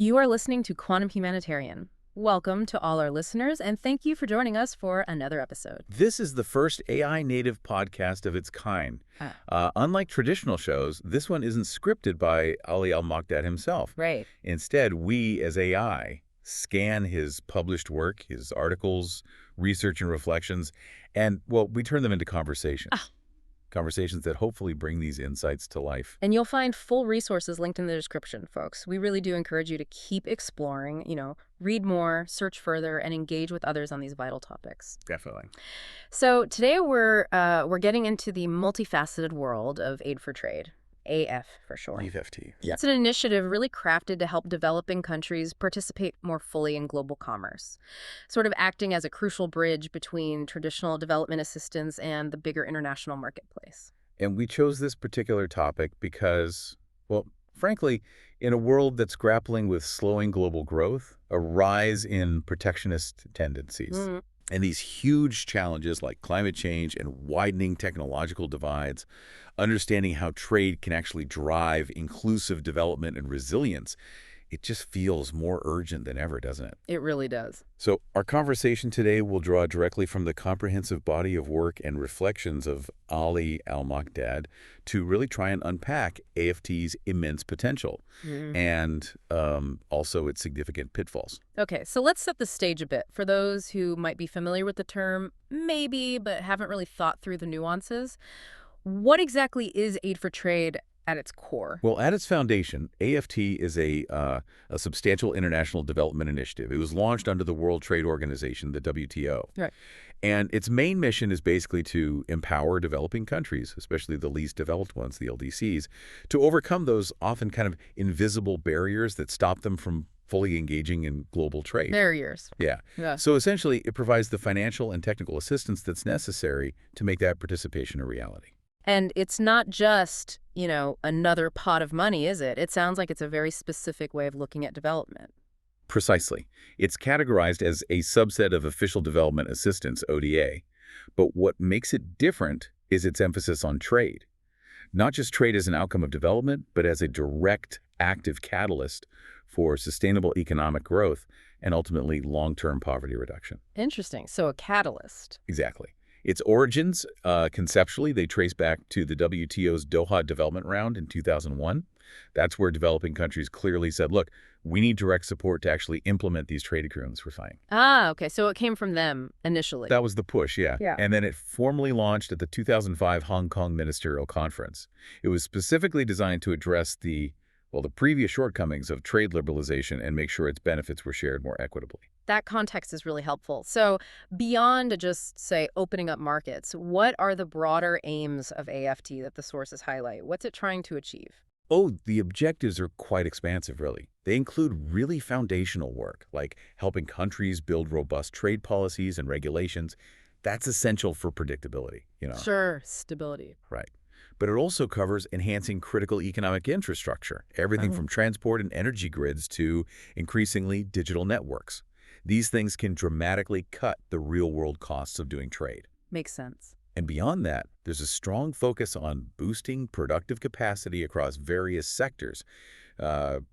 You are listening to Quantum Humanitarian. Welcome to all our listeners, and thank you for joining us for another episode. This is the first AI-native podcast of its kind. Ah, Unlike traditional shows, this one isn't scripted by Ali Al Mokdad himself. right. Instead, we, as AI, scan his published work, his articles, research and reflections, and, well, we turn them into conversations. Conversations that hopefully bring these insights to life. And you'll find full resources linked in the description, folks. We really do encourage you to keep exploring, read more, search further, and engage with others on these vital topics. Definitely. So today we're getting into the multifaceted world of aid for trade. AF for short. EFT. Yeah. It's an initiative really crafted to help developing countries participate more fully in global commerce, sort of acting as a crucial bridge between traditional development assistance and the bigger international marketplace. And we chose this particular topic because, well, frankly, in a world that's grappling with slowing global growth, a rise in protectionist tendencies, and these huge challenges like climate change and widening technological divides, understanding how trade can actually drive inclusive development and resilience, it just feels more urgent than ever, doesn't it? It really does. So our conversation today will draw directly from the comprehensive body of work and reflections of Ali Al Mokdad to really try and unpack AFT's immense potential and also its significant pitfalls. Okay, so let's set the stage a bit. For those who might be familiar with the term, maybe, but haven't really thought through the nuances, what exactly is aid for trade at its core? Well, at its foundation, AFT is a substantial international development initiative. It was launched under the World Trade Organization, the WTO. Right. And its main mission is basically to empower developing countries, especially the least developed ones, the LDCs, to overcome those often kind of invisible barriers that stop them from fully engaging in global trade. Barriers. Yeah. Yeah. So essentially, it provides the financial and technical assistance that's necessary to make that participation a reality. And it's not just, another pot of money, is it? It sounds like it's a very specific way of looking at development. Precisely. It's categorized as a subset of official development assistance, ODA. But what makes it different is its emphasis on trade. Not just trade as an outcome of development, but as a direct, active catalyst for sustainable economic growth and ultimately long-term poverty reduction. Interesting. So a catalyst. Exactly. Its origins, conceptually, they trace back to the WTO's Doha Development Round in 2001. That's where developing countries clearly said, look, we need direct support to actually implement these trade agreements we're signing. Ah, okay. So it came from them initially. That was the push, yeah. Yeah. And then it formally launched at the 2005 Hong Kong Ministerial Conference. It was specifically designed to address the previous shortcomings of trade liberalization and make sure its benefits were shared more equitably. That context is really helpful. So beyond just, say, opening up markets, what are the broader aims of AFT that the sources highlight? What's it trying to achieve? Oh, the objectives are quite expansive, really. They include really foundational work, like helping countries build robust trade policies and regulations. That's essential for predictability, Sure, stability. Right. But it also covers enhancing critical economic infrastructure, everything from transport and energy grids to increasingly digital networks. These things can dramatically cut the real-world costs of doing trade. Makes sense. And beyond that, there's a strong focus on boosting productive capacity across various sectors,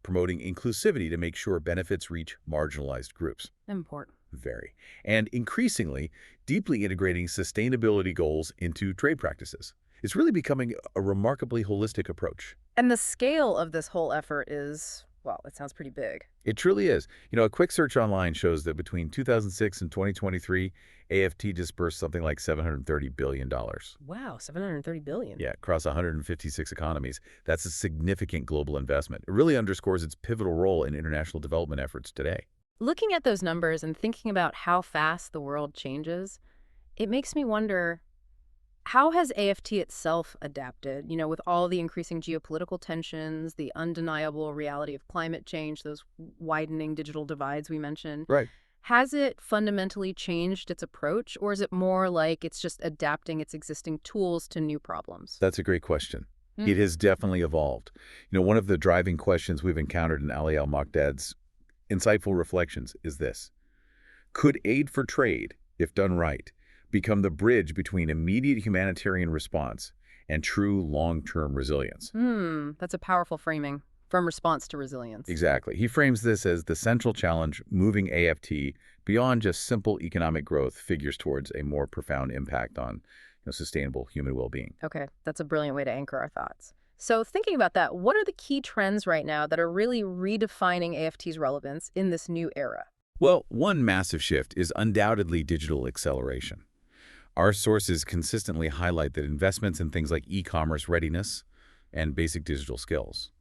promoting inclusivity to make sure benefits reach marginalized groups. Important. Very. And increasingly, deeply integrating sustainability goals into trade practices. It's really becoming a remarkably holistic approach. And the scale of this whole effort is, well, it sounds pretty big. It truly is. A quick search online shows that between 2006 and 2023, AFT dispersed something like $730 billion. Wow, $730 billion. Yeah, across 156 economies. That's a significant global investment. It really underscores its pivotal role in international development efforts today. Looking at those numbers and thinking about how fast the world changes, it makes me wonder, how has AFT itself adapted, with all the increasing geopolitical tensions, the undeniable reality of climate change, those widening digital divides we mentioned? Right. Has it fundamentally changed its approach, or is it more like it's just adapting its existing tools to new problems? That's a great question. It has definitely evolved. One of the driving questions we've encountered in Ali Al Mokdad's insightful reflections is this. Could aid for trade, if done right, become the bridge between immediate humanitarian response and true long-term resilience? That's a powerful framing. From response to resilience. Exactly. He frames this as the central challenge, moving AFT beyond just simple economic growth figures towards a more profound impact on sustainable human well-being. Okay, that's a brilliant way to anchor our thoughts. So, thinking about that, what are the key trends right now that are really redefining AFT's relevance in this new era? Well, one massive shift is undoubtedly digital acceleration. Our sources consistently highlight that investments in things like e-commerce readiness and basic digital skills,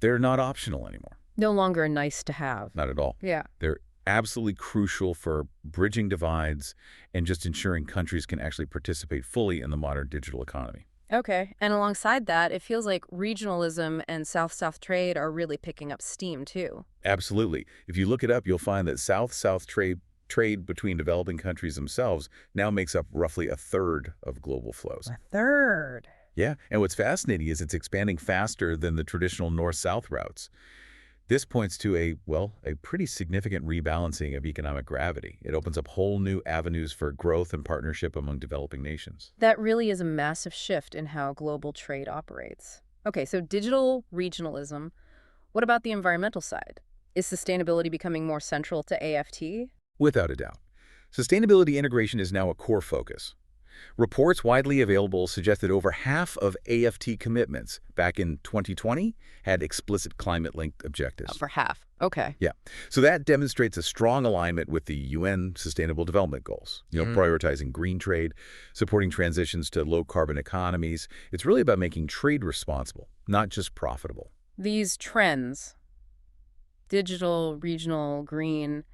they're not optional anymore. No longer nice to have. Not at all. Yeah. They're absolutely crucial for bridging divides and just ensuring countries can actually participate fully in the modern digital economy. Okay. And alongside that, it feels like regionalism and South-South trade are really picking up steam too. Absolutely. If you look it up, you'll find that South-South trade between developing countries themselves now makes up roughly a third of global flows. A third. Yeah, and what's fascinating is it's expanding faster than the traditional north-south routes. This points to a pretty significant rebalancing of economic gravity. It opens up whole new avenues for growth and partnership among developing nations. That really is a massive shift in how global trade operates. Okay, so digital regionalism. What about the environmental side? Is sustainability becoming more central to AFT? Without a doubt. Sustainability integration is now a core focus. Reports widely available suggest that over half of AFT commitments back in 2020 had explicit climate-linked objectives. For half. Okay. Yeah. So that demonstrates a strong alignment with the UN Sustainable Development Goals, prioritizing green trade, supporting transitions to low-carbon economies. It's really about making trade responsible, not just profitable. These trends, digital, regional, green,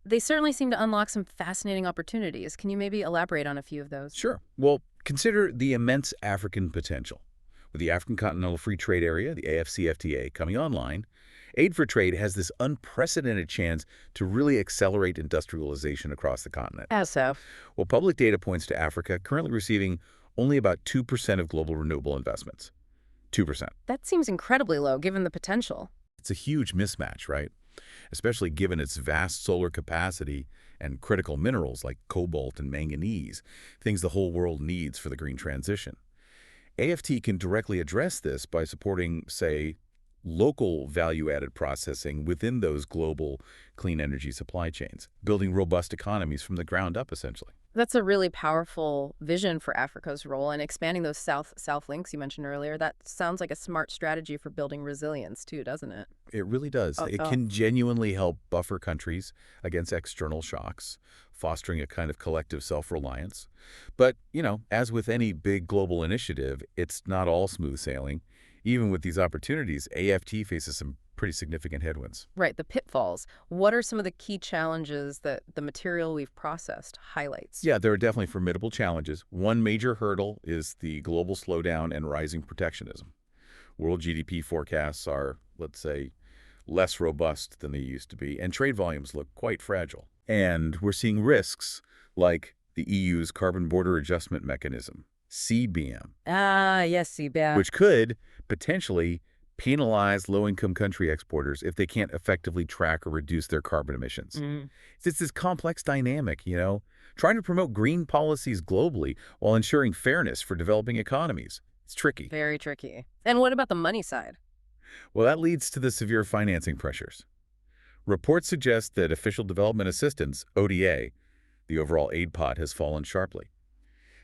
they certainly seem to unlock some fascinating opportunities. Can you maybe elaborate on a few of those? Sure. Well, consider the immense African potential. With the African Continental Free Trade Area, the AFCFTA, coming online, Aid for Trade has this unprecedented chance to really accelerate industrialization across the continent. As so. Well, public data points to Africa currently receiving only about 2% of global renewable investments. 2%. That seems incredibly low, given the potential. It's a huge mismatch, right? Especially given its vast solar capacity and critical minerals like cobalt and manganese, things the whole world needs for the green transition. AFT can directly address this by supporting, say, local value-added processing within those global clean energy supply chains, building robust economies from the ground up, essentially. That's a really powerful vision for Africa's role, and expanding those South-South links you mentioned earlier. That sounds like a smart strategy for building resilience too, doesn't it? It really does. It can genuinely help buffer countries against external shocks, fostering a kind of collective self-reliance. But, as with any big global initiative, it's not all smooth sailing. Even with these opportunities, AFT faces some pretty significant headwinds. Right, the pitfalls. What are some of the key challenges that the material we've processed highlights? Yeah, there are definitely formidable challenges. One major hurdle is the global slowdown and rising protectionism. World GDP forecasts are, let's say, less robust than they used to be, and trade volumes look quite fragile. And we're seeing risks like the EU's Carbon Border Adjustment Mechanism, CBAM. Ah, yes, CBAM. Which could potentially penalize low-income country exporters if they can't effectively track or reduce their carbon emissions. It's this complex dynamic, trying to promote green policies globally while ensuring fairness for developing economies. It's tricky. Very tricky. And what about the money side? Well, that leads to the severe financing pressures. Reports suggest that official development assistance, ODA, the overall aid pot, has fallen sharply.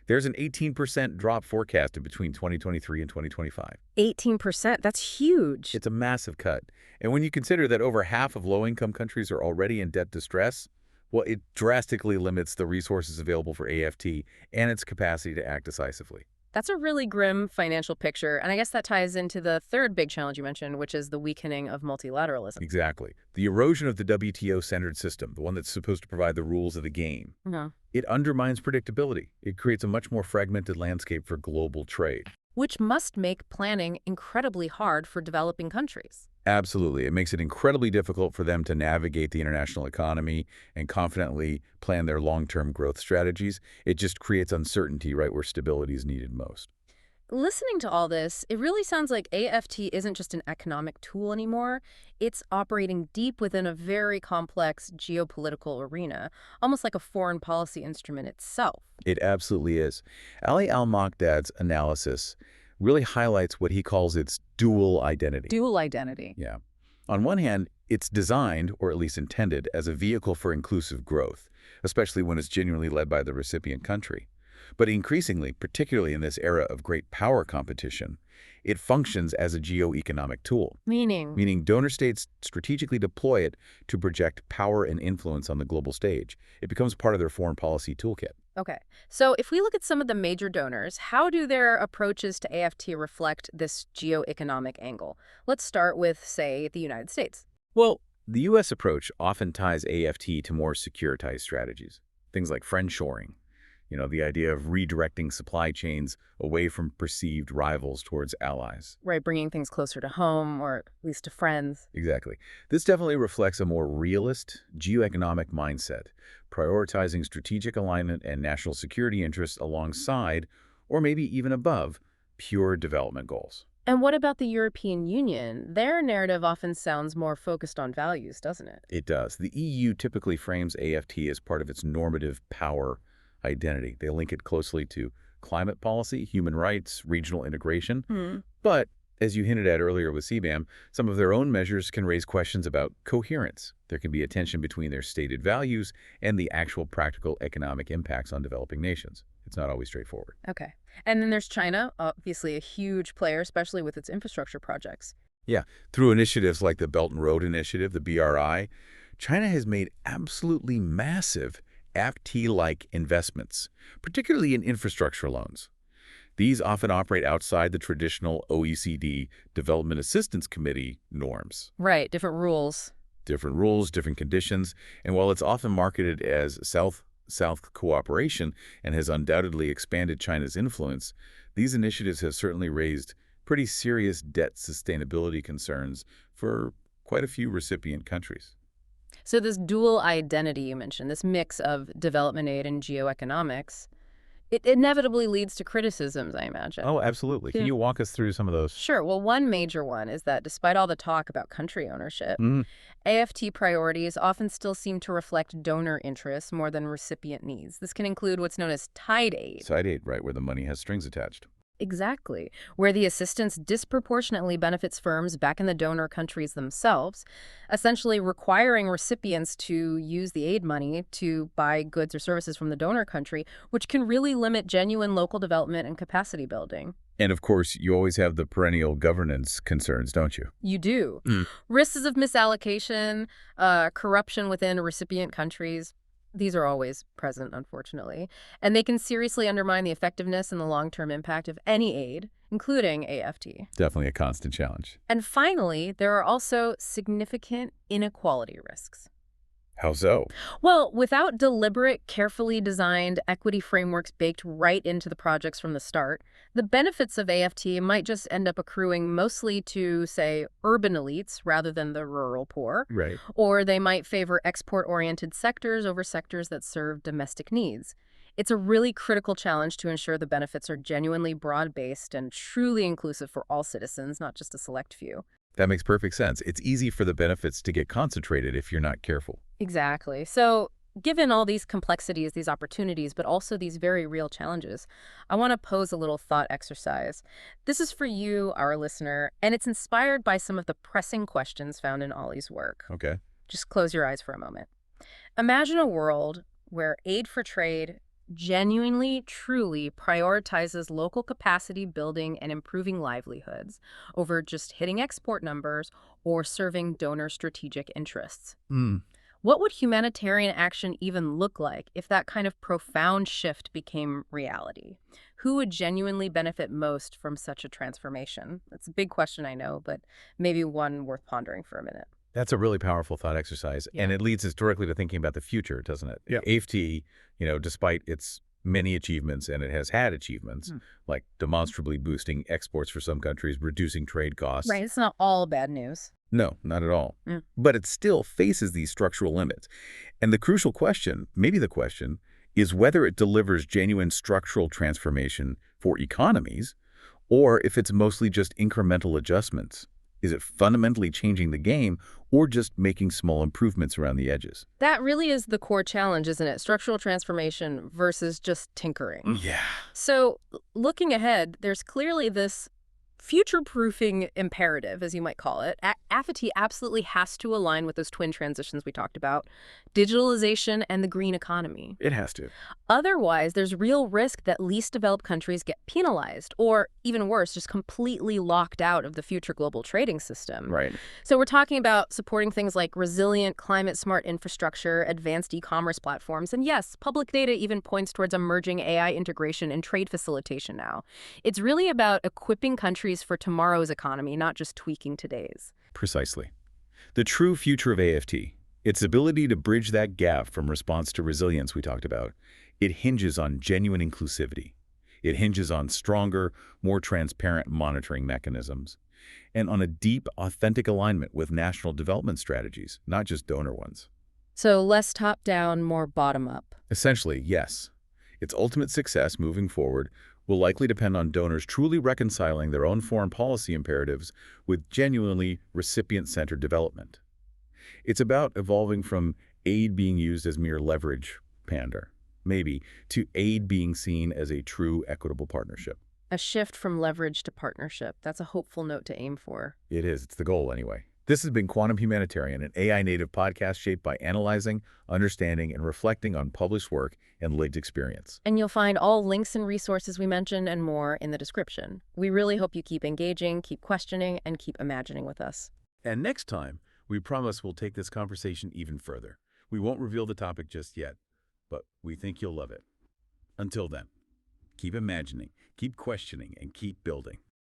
There's an 18% drop forecasted between 2023 and 2025. 18%? That's huge. It's a massive cut. And when you consider that over half of low-income countries are already in debt distress, well, it drastically limits the resources available for AFT and its capacity to act decisively. That's a really grim financial picture, and I guess that ties into the third big challenge you mentioned, which is the weakening of multilateralism. Exactly. The erosion of the WTO-centered system, the one that's supposed to provide the rules of the game. It undermines predictability. It creates a much more fragmented landscape for global trade. Which must make planning incredibly hard for developing countries. Absolutely. It makes it incredibly difficult for them to navigate the international economy and confidently plan their long-term growth strategies. It just creates uncertainty right where stability is needed most. Listening to all this, it really sounds like AFT isn't just an economic tool anymore. It's operating deep within a very complex geopolitical arena, almost like a foreign policy instrument itself. It absolutely is. Ali Al Mokdad's analysis really highlights what he calls its dual identity. Dual identity. Yeah. On one hand, it's designed, or at least intended, as a vehicle for inclusive growth, especially when it's genuinely led by the recipient country. But increasingly, particularly in this era of great power competition, it functions as a geo-economic tool, Meaning? meaning donor states strategically deploy it to project power and influence on the global stage. It becomes part of their foreign policy toolkit. Okay. So if we look at some of the major donors, how do their approaches to AFT reflect this geo-economic angle? Let's start with, say, the United States. Well, the U.S. approach often ties AFT to more securitized strategies, things like friendshoring. The idea of redirecting supply chains away from perceived rivals towards allies. Right, bringing things closer to home, or at least to friends. Exactly. This definitely reflects a more realist, geoeconomic mindset, prioritizing strategic alignment and national security interests alongside, or maybe even above, pure development goals. And what about the European Union? Their narrative often sounds more focused on values, doesn't it? It does. The EU typically frames AFT as part of its normative power identity. They link it closely to climate policy, human rights, regional integration. But, as you hinted at earlier with CBAM, some of their own measures can raise questions about coherence. There can be a tension between their stated values and the actual practical economic impacts on developing nations. It's not always straightforward. Okay. And then there's China, obviously a huge player, especially with its infrastructure projects. Yeah, through initiatives like the Belt and Road Initiative, the BRI, China has made absolutely massive AFT-like investments, particularly in infrastructure loans. These often operate outside the traditional OECD Development Assistance Committee norms. Right, different rules. Different rules, different conditions, and while it's often marketed as South-South cooperation and has undoubtedly expanded China's influence, these initiatives have certainly raised pretty serious debt sustainability concerns for quite a few recipient countries. So this dual identity you mentioned, this mix of development aid and geoeconomics, it inevitably leads to criticisms, I imagine. Oh, absolutely. Can you walk us through some of those? Sure. Well, one major one is that despite all the talk about country ownership, Mhm. AFT priorities often still seem to reflect donor interests more than recipient needs. This can include what's known as tied aid. Side aid, right, where the money has strings attached. Exactly, where the assistance disproportionately benefits firms back in the donor countries themselves, essentially requiring recipients to use the aid money to buy goods or services from the donor country, which can really limit genuine local development and capacity building. And of course, you always have the perennial governance concerns, don't you? You do. Risks of misallocation, corruption within recipient countries, these are always present, unfortunately, and they can seriously undermine the effectiveness and the long-term impact of any aid, including AFT. Definitely a constant challenge. And finally, there are also significant inequality risks. How so? Well, without deliberate, carefully designed equity frameworks baked right into the projects from the start, the benefits of AFT might just end up accruing mostly to, say, urban elites rather than the rural poor. Right. Or they might favor export-oriented sectors over sectors that serve domestic needs. It's a really critical challenge to ensure the benefits are genuinely broad-based and truly inclusive for all citizens, not just a select few. That makes perfect sense. It's easy for the benefits to get concentrated if you're not careful. Exactly. So given all these complexities, these opportunities, but also these very real challenges, I want to pose a little thought exercise. This is for you, our listener, and it's inspired by some of the pressing questions found in Ali's work. Okay. Just close your eyes for a moment. Imagine a world where aid for trade genuinely, truly prioritizes local capacity building and improving livelihoods over just hitting export numbers or serving donor strategic interests. What would humanitarian action even look like if that kind of profound shift became reality? Who would genuinely benefit most from such a transformation? That's a big question, I know, but maybe one worth pondering for a minute. That's a really powerful thought exercise, Yeah. and it leads us directly to thinking about the future, doesn't it? Yeah. AFT, despite its many achievements, and it has had achievements, like demonstrably boosting exports for some countries, reducing trade costs. Right, it's not all bad news. No, not at all. Mm. But it still faces these structural limits. And the crucial question, maybe the question, is whether it delivers genuine structural transformation for economies, or if it's mostly just incremental adjustments Is it fundamentally changing the game or just making small improvements around the edges? That really is the core challenge, isn't it? Structural transformation versus just tinkering. Yeah. So, looking ahead, there's clearly this future-proofing imperative, as you might call it. AFET absolutely has to align with those twin transitions we talked about, digitalization and the green economy. It has to. Otherwise, there's real risk that least developed countries get penalized or, even worse, just completely locked out of the future global trading system. Right. So we're talking about supporting things like resilient, climate-smart infrastructure, advanced e-commerce platforms, and yes, public data even points towards emerging AI integration and trade facilitation now. It's really about equipping countries for tomorrow's economy, not just tweaking today's. Precisely. The true future of AFT, its ability to bridge that gap from response to resilience we talked about, it hinges on genuine inclusivity. It hinges on stronger, more transparent monitoring mechanisms, and on a deep, authentic alignment with national development strategies, not just donor ones. So less top-down, more bottom-up. Essentially, yes. Its ultimate success moving forward will likely depend on donors truly reconciling their own foreign policy imperatives with genuinely recipient-centered development. It's about evolving from aid being used as mere leverage, pander, maybe, to aid being seen as a true equitable partnership. A shift from leverage to partnership. That's a hopeful note to aim for. It is. It's the goal, anyway. This has been Quantum Humanitarian, an AI-native podcast shaped by analyzing, understanding, and reflecting on published work and lived experience. And you'll find all links and resources we mentioned and more in the description. We really hope you keep engaging, keep questioning, and keep imagining with us. And next time, we promise we'll take this conversation even further. We won't reveal the topic just yet, but we think you'll love it. Until then, keep imagining, keep questioning, and keep building.